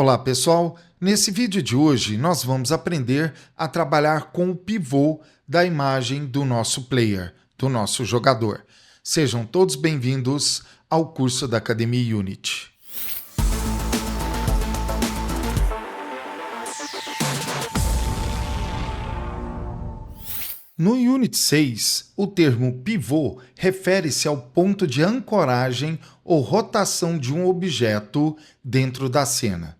Olá pessoal, nesse vídeo de hoje nós vamos aprender a trabalhar com o pivô da imagem do nosso player, do nosso jogador. Sejam todos bem-vindos ao curso da Academia Unity. No Unity 6, o termo pivô refere-se ao ponto de ancoragem ou rotação de um objeto dentro da cena.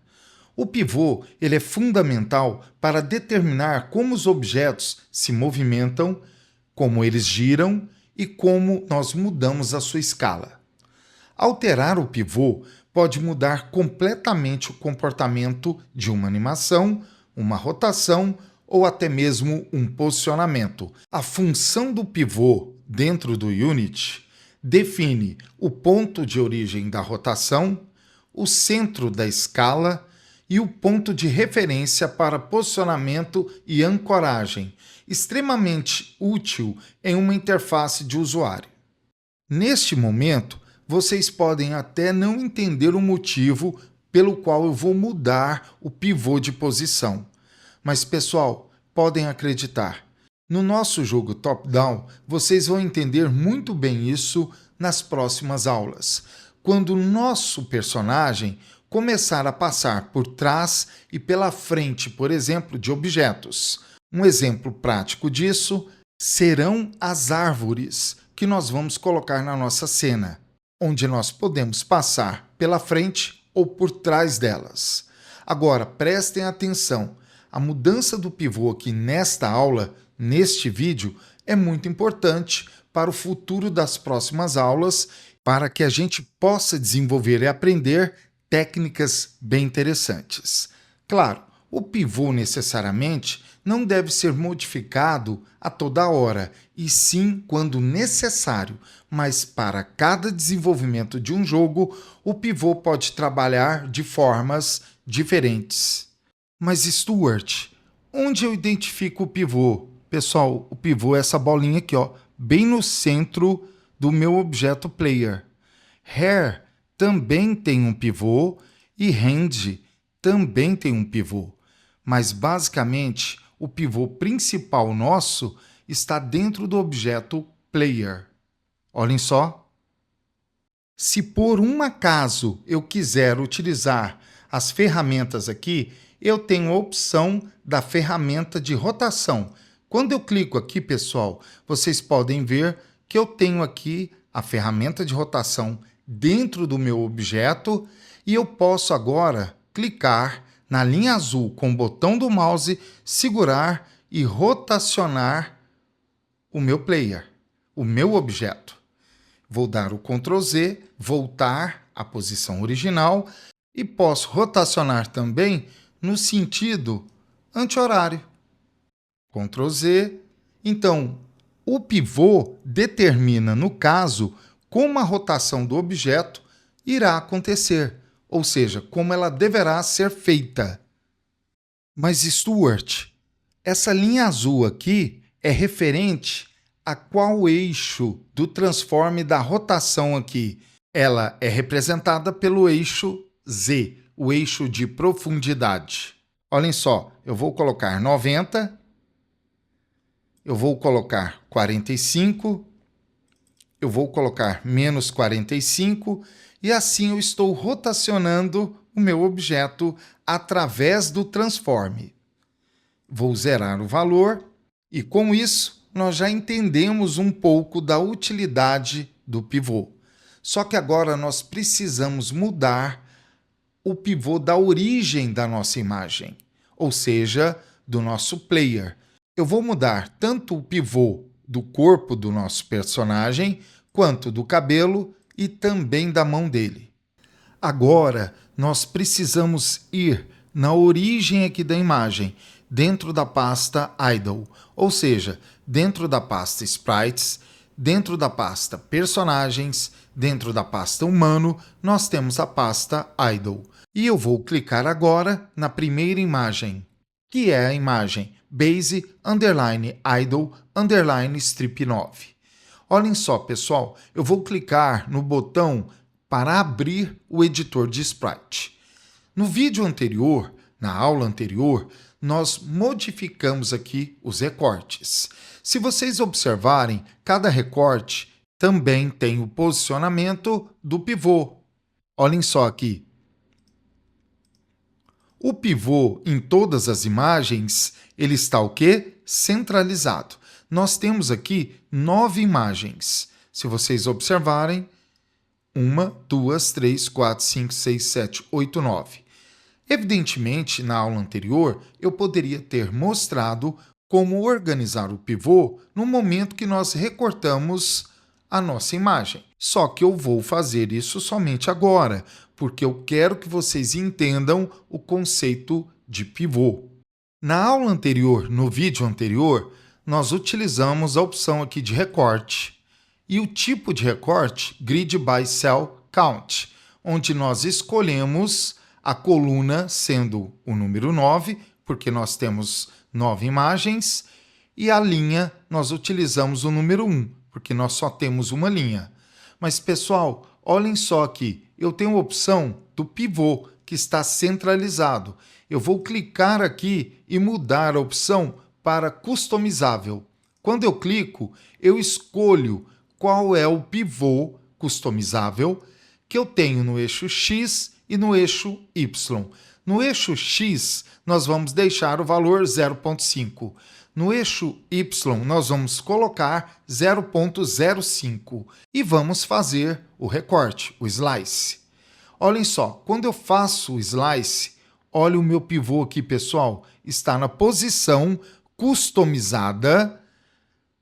O pivô ele é fundamental para determinar como os objetos se movimentam, como eles giram e como nós mudamos a sua escala. Alterar o pivô pode mudar completamente o comportamento de uma animação, uma rotação ou até mesmo um posicionamento. A função do pivô dentro do Unity define o ponto de origem da rotação, o centro da escala e o ponto de referência para posicionamento e ancoragem, extremamente útil em uma interface de usuário. Neste momento, vocês podem até não entender o motivo pelo qual eu vou mudar o pivô de posição. Mas, pessoal, podem acreditar, no nosso jogo top-down, vocês vão entender muito bem isso nas próximas aulas, quando o nosso personagem começar a passar por trás e pela frente, por exemplo, de objetos. Um exemplo prático disso serão as árvores que nós vamos colocar na nossa cena, onde nós podemos passar pela frente ou por trás delas. Agora, prestem atenção, a mudança do pivô aqui nesta aula, neste vídeo, é muito importante para o futuro das próximas aulas, para que a gente possa desenvolver e aprender técnicas bem interessantes. Claro, o pivô necessariamente não deve ser modificado a toda hora, e sim quando necessário, mas para cada desenvolvimento de um jogo, o pivô pode trabalhar de formas diferentes. Mas Stuart, onde eu identifico o pivô? Pessoal, o pivô é essa bolinha aqui, ó, bem no centro do meu objeto player. Hair também tem um pivô e Hand também tem um pivô. Mas, basicamente, o pivô principal nosso está dentro do objeto player. Olhem só. Se por um acaso eu quiser utilizar as ferramentas aqui, eu tenho a opção da ferramenta de rotação. Quando eu clico aqui, pessoal, vocês podem ver que eu tenho aqui a ferramenta de rotação dentro do meu objeto e eu posso agora clicar na linha azul com o botão do mouse, segurar e rotacionar o meu player, o meu objeto. Vou dar o Ctrl Z, voltar à posição original e posso rotacionar também no sentido anti-horário. Ctrl Z. Então, o pivô determina, no caso, como a rotação do objeto irá acontecer, ou seja, como ela deverá ser feita. Mas, Stuart, essa linha azul aqui é referente a qual eixo do transforme da rotação aqui? Ela é representada pelo eixo Z, o eixo de profundidade. Olhem só, eu vou colocar 90, eu vou colocar 45, eu vou colocar menos 45 e assim eu estou rotacionando o meu objeto através do transforme. Vou zerar o valor e com isso nós já entendemos um pouco da utilidade do pivô. Só que agora nós precisamos mudar o pivô da origem da nossa imagem, ou seja, do nosso player. Eu vou mudar tanto o pivô do corpo do nosso personagem, quanto do cabelo e também da mão dele. Agora, nós precisamos ir na origem aqui da imagem, dentro da pasta Idle, ou seja, dentro da pasta Sprites, dentro da pasta Personagens, dentro da pasta Humano, nós temos a pasta Idle. E eu vou clicar agora na primeira imagem, que é a imagem Base Idle Strip 9. Olhem só, pessoal, eu vou clicar no botão para abrir o editor de sprite. No vídeo anterior, na aula anterior, nós modificamos aqui os recortes. Se vocês observarem, cada recorte também tem o posicionamento do pivô. Olhem só aqui. O pivô em todas as imagens, ele está o quê? Centralizado. Nós temos aqui 9 imagens. Se vocês observarem, 1, 2, 3, 4, 5, 6, 7, 8, 9. Evidentemente, na aula anterior, eu poderia ter mostrado como organizar o pivô no momento que nós recortamos a nossa imagem. Só que eu vou fazer isso somente agora, porque eu quero que vocês entendam o conceito de pivô. Na aula anterior, no vídeo anterior, nós utilizamos a opção aqui de recorte e o tipo de recorte Grid by Cell Count, onde nós escolhemos a coluna sendo o número 9, porque nós temos 9 imagens, e a linha nós utilizamos o número 1, porque nós só temos uma linha. Mas, pessoal, olhem só aqui, eu tenho a opção do pivô, que está centralizado. Eu vou clicar aqui e mudar a opção para customizável. Quando eu clico, eu escolho qual é o pivô customizável que eu tenho no eixo X e no eixo Y. No eixo X, nós vamos deixar o valor 0,5. No eixo Y, nós vamos colocar 0,05 e vamos fazer o recorte, o slice. Olhem só, quando eu faço o slice, olha o meu pivô aqui, pessoal, está na posição customizada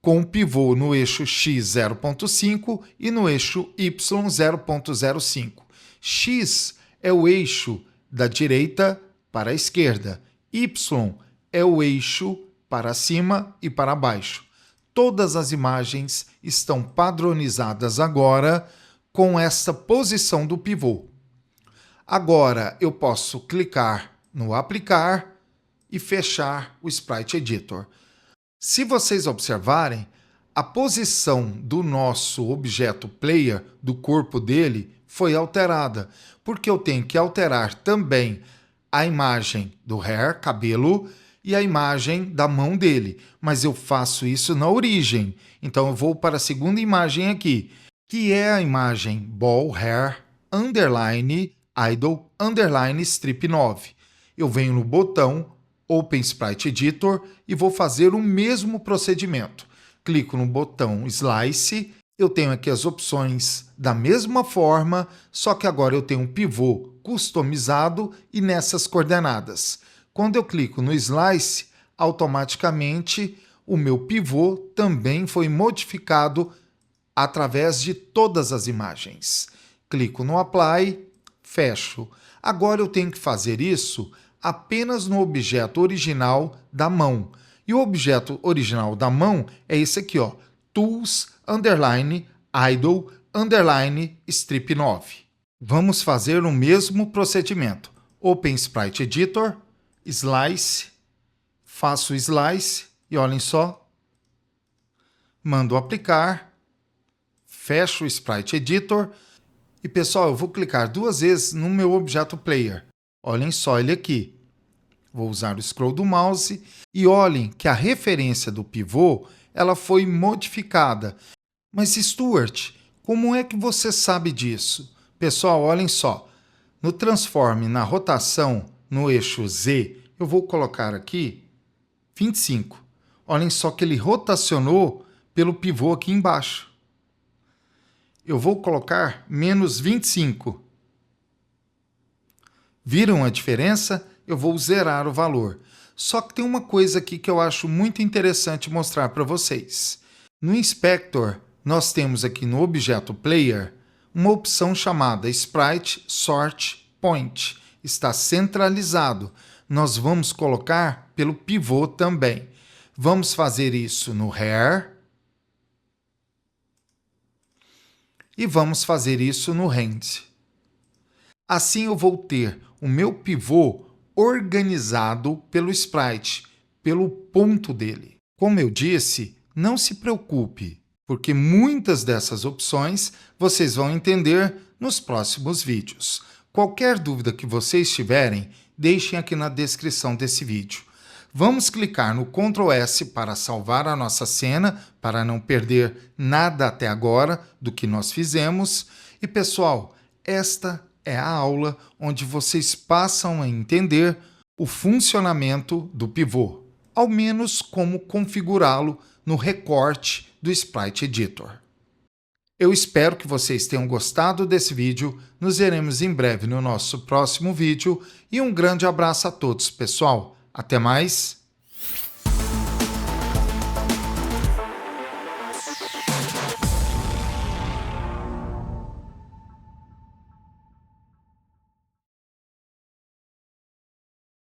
com o pivô no eixo X 0,5 e no eixo Y 0,05. X é o eixo da direita para a esquerda. Y é o eixo para cima e para baixo. Todas as imagens estão padronizadas agora com essa posição do pivô. Agora eu posso clicar no aplicar e fechar o Sprite Editor. Se vocês observarem, a posição do nosso objeto player, do corpo dele, foi alterada, porque eu tenho que alterar também a imagem do hair, cabelo, e a imagem da mão dele. Mas eu faço isso na origem. Então eu vou para a segunda imagem aqui, que é a imagem ball hair underline idle underline strip 9. Eu venho no botão Open Sprite Editor e vou fazer o mesmo procedimento. Clico no botão Slice, eu tenho aqui as opções da mesma forma, só que agora eu tenho um pivô customizado e nessas coordenadas. Quando eu clico no Slice, automaticamente o meu pivô também foi modificado através de todas as imagens. Clico no Apply, fecho. Agora eu tenho que fazer isso apenas no objeto original da mão. E o objeto original da mão é esse aqui, ó, Tools, underline, Idle, underline, Strip 9. Vamos fazer o mesmo procedimento. Open Sprite Editor, Slice, faço o Slice e olhem só, mando aplicar, fecho o Sprite Editor e, pessoal, eu vou clicar 2 vezes no meu objeto player. Olhem só ele aqui. Vou usar o scroll do mouse e olhem que a referência do pivô ela foi modificada. Mas, Stuart, como é que você sabe disso? Pessoal, olhem só. No transforme, na rotação, no eixo Z, eu vou colocar aqui 25. Olhem só que ele rotacionou pelo pivô aqui embaixo. Eu vou colocar menos 25. Viram a diferença? Eu vou zerar o valor. Só que tem uma coisa aqui que eu acho muito interessante mostrar para vocês. No Inspector, nós temos aqui no objeto Player uma opção chamada Sprite Sort Point. Está centralizado. Nós vamos colocar pelo pivô também. Vamos fazer isso no Hair. E vamos fazer isso no Hand. Assim eu vou ter o meu pivô organizado pelo sprite, pelo ponto dele. Como eu disse, não se preocupe, porque muitas dessas opções vocês vão entender nos próximos vídeos. Qualquer dúvida que vocês tiverem, deixem aqui na descrição desse vídeo. Vamos clicar no Ctrl S para salvar a nossa cena, para não perder nada até agora do que nós fizemos. E pessoal, esta é a aula onde vocês passam a entender o funcionamento do pivô, ao menos como configurá-lo no recorte do Sprite Editor. Eu espero que vocês tenham gostado desse vídeo, nos veremos em breve no nosso próximo vídeo e um grande abraço a todos, pessoal. Até mais!